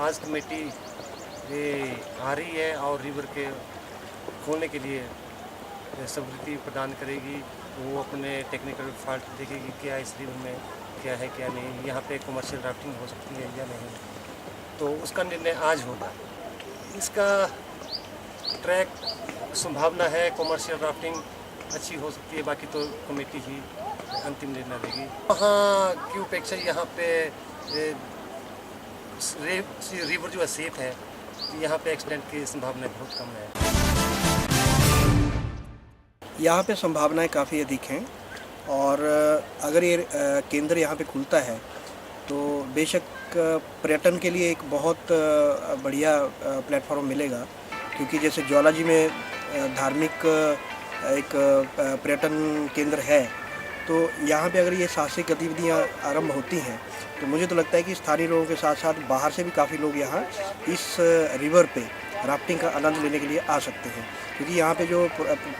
आज कमेटी ये आ रही है और रिवर के खोलने के लिए स्वीकृति प्रदान करेगी। वो अपने टेक्निकल फॉल्ट देखेगी, क्या इस रिवर में क्या है क्या नहीं, यहाँ पे कमर्शियल राफ्टिंग हो सकती है या नहीं, तो उसका निर्णय आज होगा। इसका ट्रैक संभावना है कमर्शियल राफ्टिंग अच्छी हो सकती है, बाकी तो कमेटी ही अंतिम निर्णय देगी। वहाँ की अपेक्षा यहाँ पे रिवर जो है सेफ है, यहाँ पे एक्सीडेंट की संभावना बहुत कम है। यहाँ पे संभावनाएं काफ़ी अधिक हैं और अगर ये केंद्र यहाँ पे खुलता है तो बेशक पर्यटन के लिए एक बहुत बढ़िया प्लेटफॉर्म मिलेगा, क्योंकि जैसे ज्वालाजी में धार्मिक एक पर्यटन केंद्र है, तो यहाँ पे अगर ये साहसिक गतिविधियाँ आरंभ होती हैं तो मुझे तो लगता है कि स्थानीय लोगों के साथ साथ बाहर से भी काफ़ी लोग यहाँ इस रिवर पे राफ्टिंग का आनंद लेने के लिए आ सकते हैं, क्योंकि यहाँ पे जो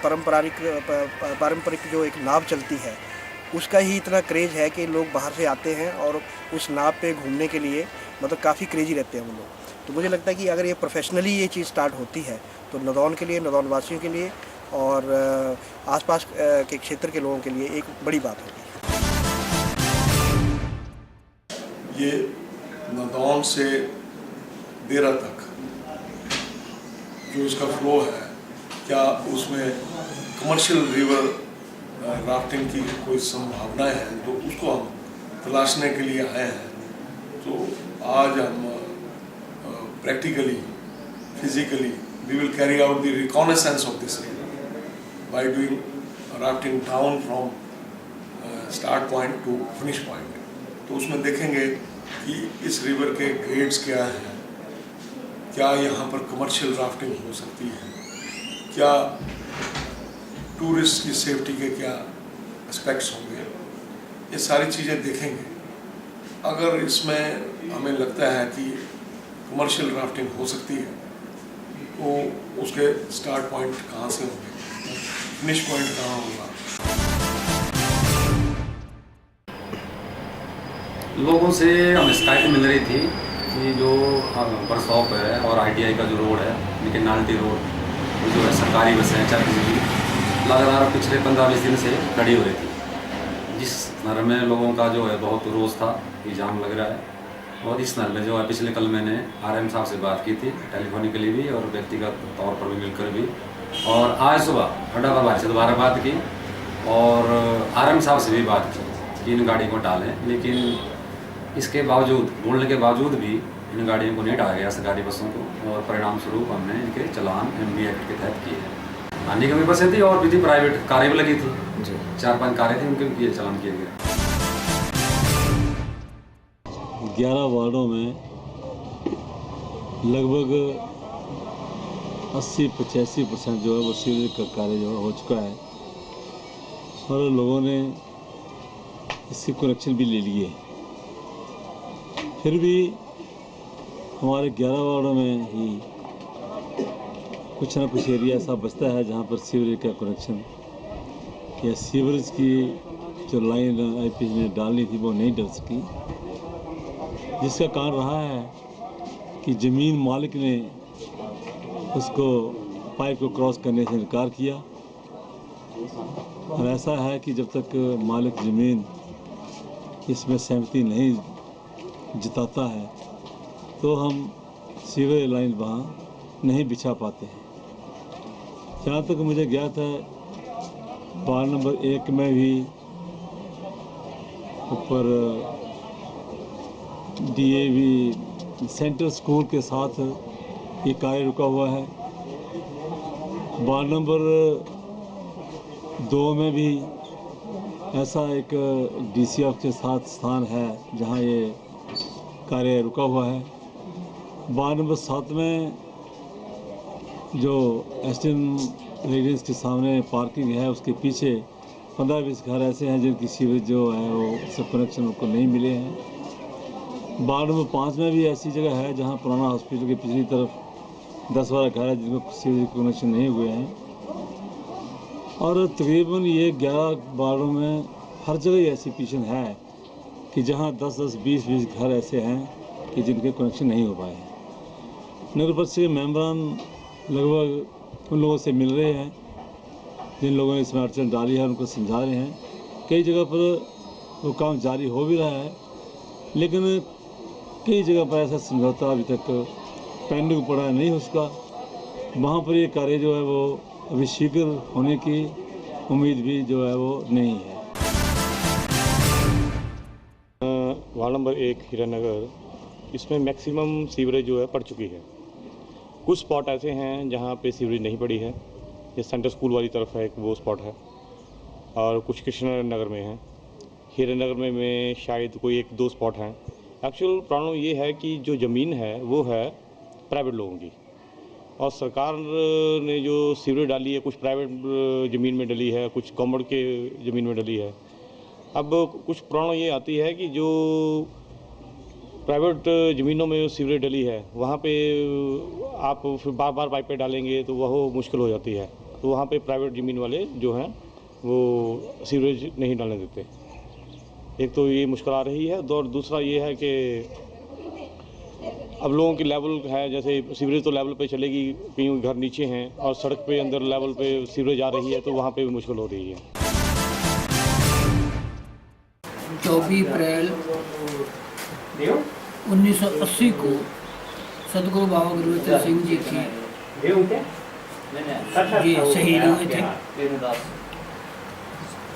पारंपरिक जो एक नाव चलती है उसका ही इतना क्रेज़ है कि लोग बाहर से आते हैं और उस नाव पे घूमने के लिए मतलब काफ़ी क्रेजी रहते हैं वो लोग। तो मुझे लगता है कि अगर ये प्रोफेशनली ये चीज़ स्टार्ट होती है तो नदौन के लिए, नदौन वासियों के लिए और आसपास के क्षेत्र के लोगों के लिए एक बड़ी बात होगी। ये नदौन से देरा तक जो इसका फ्लो है, क्या उसमें कमर्शियल रिवर राफ्टिंग की कोई संभावनाएं हैं, तो उसको हम तलाशने के लिए आए हैं। तो आज हम practically, physically we will carry out the reconnaissance of this river by doing rafting down from start point to finish point। तो उसमें देखेंगे कि इस रिवर के ग्रेड्स क्या हैं, क्या यहाँ पर कमर्शियल राफ्टिंग हो सकती है, क्या टूरिस्ट की सेफ्टी के क्या एस्पेक्ट्स होंगे, ये सारी चीज़ें देखेंगे। अगर इसमें हमें लगता है कि कमर्शियल राफ्टिंग हो सकती है तो उसके स्टार्ट पॉइंट कहाँ से होंगे, फिनिश पॉइंट कहाँ होगा। लोगों से हमें शिकायत मिल रही थी कि जो बरसॉप है और ITI का जो रोड है, लेकिन नाल्टी रोड जो है सरकारी बसें हैं 4 की लगातार पिछले 15-20 दिन से खड़ी हो रही थी, जिस नर में लोगों का जो है बहुत रोज़ था कि जाम लग रहा है। और इस नर में जो है पिछले कल मैंने RM साहब से बात की थी, टेलीफोनिकली भी और व्यक्तिगत तौर पर भी मिलकर भी, और आज सुबह अड्डा प्रभारी से दोबारा बात की और RM साहब से भी बात की कि इन गाड़ी को टालें, लेकिन इसके बावजूद, बोलने के बावजूद भी इन गाड़ियों को नहीं टाला गया, सरकारी बसों को, और परिणाम स्वरूप हमने इनके चलान MB एक्ट के तहत किए हैं। अन्य की भी बसें थी और भी थी, प्राइवेट कारें भी लगी थी, 4-5 कारें थी, उनके भी चलान किए गए। 11 वार्डों में लगभग 80-85% जो है वो सीवरेज का कार्य जो है हो चुका है और लोगों ने इसके कनेक्शन भी ले लिए। फिर भी हमारे 11 वार्डों में ही कुछ ना कुछ एरिया ऐसा बचता है जहाँ पर सीवरेज का कनेक्शन या सीवरेज की जो लाइन IP ने डालनी थी वो नहीं डल सकी, जिसका कारण रहा है कि ज़मीन मालिक ने उसको पाइप को क्रॉस करने से इनकार किया। और ऐसा है कि जब तक मालिक ज़मीन इसमें सहमति नहीं जताता है तो हम सीवरेज लाइन वहाँ नहीं बिछा पाते हैं। जहाँ तक मुझे ज्ञात है, वार्ड नंबर 1 में भी ऊपर DAV सेंट्रल स्कूल के साथ ये कार्य रुका हुआ है। वार्ड नंबर 2 में भी ऐसा एक DC ऑफिस के साथ स्थान है जहां ये कार्य रुका हुआ है। वार्ड नंबर 7 में जो SDM रेजिडेंस के सामने पार्किंग है, उसके पीछे 15-20 घर ऐसे हैं जिनकी सीवरेज जो है वो सब कनेक्शन उनको नहीं मिले हैं। वार्ड नंबर 5 में भी ऐसी जगह है जहां पुराना हॉस्पिटल की पिछली तरफ 10-12 घर है जिनको सीवरेज कनेक्शन नहीं हुए हैं। और तकरीबन ये 11 वार्डों में हर जगह ऐसी सिचुएशन है कि जहां 10-10, 20-20 घर ऐसे हैं कि जिनके कनेक्शन नहीं हो पाए हैं। नगर परिषद के मेंबरान लगभग उन लोगों से मिल रहे हैं जिन लोगों ने इसमें अड़चन डाली है, उनको समझा रहे हैं। कई जगह पर वो काम जारी हो भी रहा है, लेकिन कई जगह पर ऐसा समझौता अभी तक पेंडिंग पड़ा नहीं उसका। वहाँ पर ये कार्य जो है वो अभी शीघ्र होने की उम्मीद भी जो है वो नहीं है। वार्ड नंबर 1 हीरानगर, इसमें मैक्सिमम सीवरेज जो है पड़ चुकी है। कुछ स्पॉट ऐसे हैं जहाँ पे सीवरेज नहीं पड़ी है, ये सेंटर स्कूल वाली तरफ है एक वो स्पॉट है, और कुछ कृष्ण नगर में है। हीरानगर में शायद कोई 1-2 स्पॉट हैं। एक्चुअल प्रॉब्लम ये है कि जो ज़मीन है वो है प्राइवेट लोगों की, और सरकार ने जो सीवरेज डाली है कुछ प्राइवेट ज़मीन में डली है, कुछ गवर्नमेंट के ज़मीन में डली है। अब कुछ प्रॉब्लम ये आती है कि जो प्राइवेट ज़मीनों में सीवरेज डली है वहाँ पे आप फिर बार बार पाइपें डालेंगे तो वह मुश्किल हो जाती है, तो वहाँ पे प्राइवेट ज़मीन वाले जो हैं वो सीवरेज नहीं डालने देते। एक तो ये मुश्किल आ रही है, और दूसरा ये है कि अब लोगों की लेवल है, जैसे सीवरेज तो लेवल पे चलेगी, कहीं घर नीचे हैं और सड़क पे अंदर लेवल पे सीवरेज आ रही है, तो वहाँ पे भी मुश्किल हो रही है। 24 अप्रैल 1980 को सदगुरु बाबा गुरबचन सिंह जी की ये शहीद हुए थे,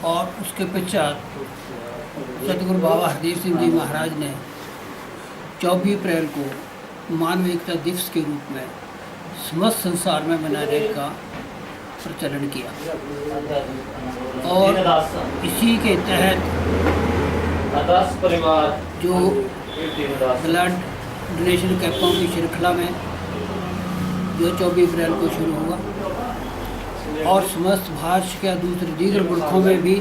और उसके पश्चात सदगुरु बाबा हरदेव सिंह जी महाराज ने 24 अप्रैल को मानव एकता दिवस के रूप में समस्त संसार में मनाने का प्रचलन किया, और इसी के तहत जो ब्लड डोनेशन कैंपों की श्रृंखला में जो 24 अप्रैल को शुरू हुआ, और समस्त भारत के दूसरे दीगर मुल्कों में भी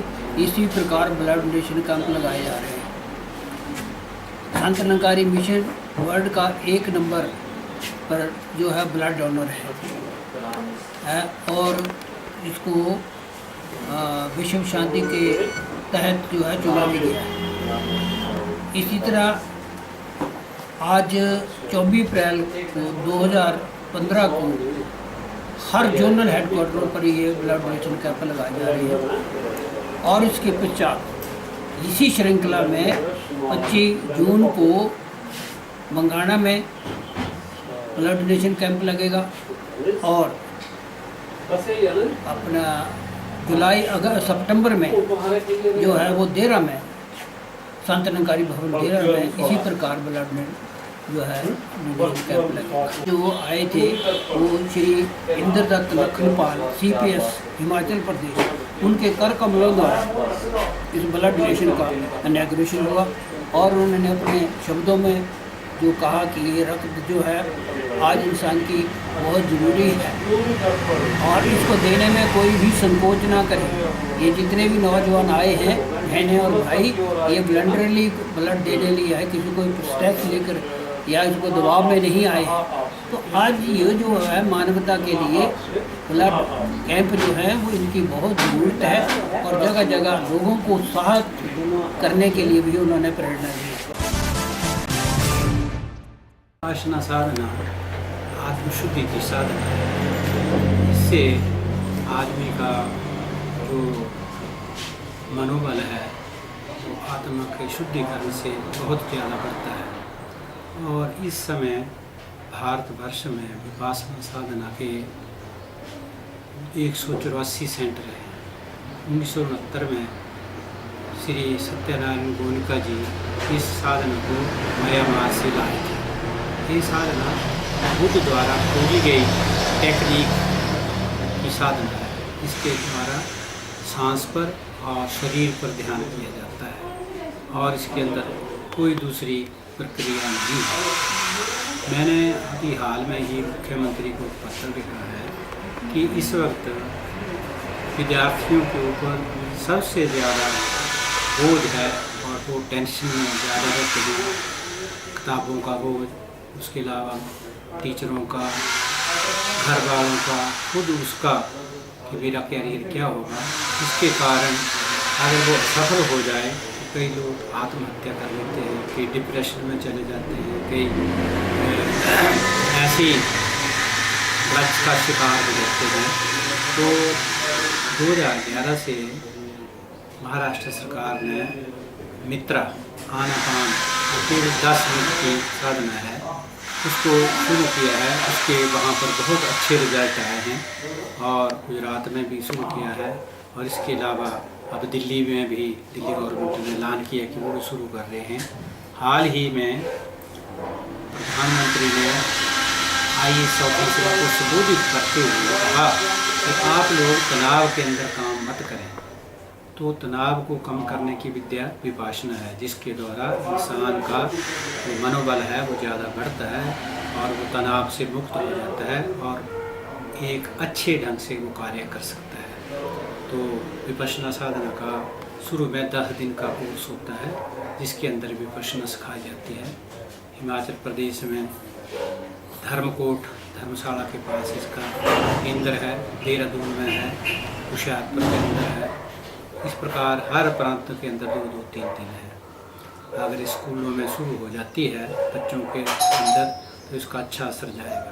इसी प्रकार ब्लड डोनेशन कैंप लगाए जा रहे हैं। संत निरंकारी मिशन वर्ल्ड का 1 नंबर पर जो है ब्लड डोनर है, और इसको विश्व शांति के तहत जो है चुना भी गया है। इसी तरह आज 24 अप्रैल को 2015 को हर जोनल हेडक्वार्टर पर ये ब्लड डोनेशन कैंप लगाए जा रहे हैं, और इसके पश्चात इसी श्रृंखला में 25 जून को मंगाना में ब्लड डोनेशन कैंप लगेगा, और अपना जुलाई अगस्त सितंबर में जो है वो देरा में संत निरंकारी भवन देरा में इसी प्रकार ब्लड में जो है कैंप लगेगा। जो आए थे वो श्री इंद्रदत्त लखनपाल CPS हिमाचल प्रदेश, उनके कर कमलों द्वारा इस ब्लड डोनेशन का इनॉग्रेशन हुआ, और उन्होंने अपने शब्दों में जो कहा कि ये रक्त जो है आज इंसान की बहुत ज़रूरी है, और इसको देने में कोई भी संकोच ना करे। ये जितने भी नौजवान आए हैं, बहनें और भाई, ये वॉलंटरली ब्लड देने लिए आए, किसी को टैक्स लेकर या इसको दबाव में नहीं आए हैं। तो आज ये जो है मानवता के लिए ब्लड कैंप जो है वो इनकी बहुत ज़रूरत है, और जगह जगह लोगों को उत्साहित करने के लिए भी उन्होंने प्रेरणा दी। उपासना साधना आत्मशुद्धि की साधना है। इससे आदमी का जो मनोबल है वो आत्मा के शुद्धिकरण से बहुत ज़्यादा बढ़ता है, और इस समय भारतवर्ष में विपासना साधना के 184 सेंटर हैं। 1969 में श्री सत्यनारायण गोयनका जी इस साधना को म्यांमार से लाए थे। ये साधना बुद्ध द्वारा खोजी गई टेक्निक की साधना है। इसके द्वारा सांस पर और शरीर पर ध्यान दिया जाता है, और इसके अंदर कोई दूसरी प्रक्रिया नहीं है। मैंने अभी हाल में ही मुख्यमंत्री को पत्र लिखा है कि इस वक्त विद्यार्थियों के ऊपर सबसे ज़्यादा बोझ है, और वो टेंशन में ज़्यादा रहते हैं। किताबों का बोझ, उसके अलावा टीचरों का, घर वालों का, खुद उसका कि मेरा कैरियर क्या होगा। इसके कारण अगर वो सफल हो जाए तो कई लोग आत्महत्या कर लेते हैं, कई डिप्रेशन में चले जाते हैं, कई ऐसी ड्रग्स का शिकार हो जाते हैं। तो 2011 से महाराष्ट्र सरकार ने मित्रा आनापान केवल 10 मिनट की साधना है उसको शुरू किया है। उसके वहाँ पर बहुत अच्छे रिजल्ट आए हैं और गुजरात में भी शुरू किया है। और इसके अलावा अब दिल्ली में भी दिल्ली गवर्नमेंट ने ऐलान किया कि वो भी शुरू कर रहे हैं। हाल ही में प्रधानमंत्री ने IAS ऑफिसरों को संबोधित करते हुए कहा कि आप लोग तनाव के अंदर काम मत करें। तो तनाव को कम करने की विद्या विपासना है, जिसके द्वारा इंसान का जो मनोबल है वो ज़्यादा बढ़ता है और वो तनाव से मुक्त हो जाता है और एक अच्छे ढंग से वो कार्य कर सकता है। तो विपश्यना साधना का शुरू में 10 दिन का कोर्स होता है, जिसके अंदर विपश्यना सिखाई जाती है। हिमाचल प्रदेश में धर्मकोट धर्मशाला के पास इसका केंद्र है, देहरादून में है, हुशियारपुर के अंदर है। इस प्रकार हर प्रांत के अंदर 2-2, 3-3 है। अगर स्कूलों में शुरू हो जाती है बच्चों के अंदर तो इसका अच्छा असर जाएगा।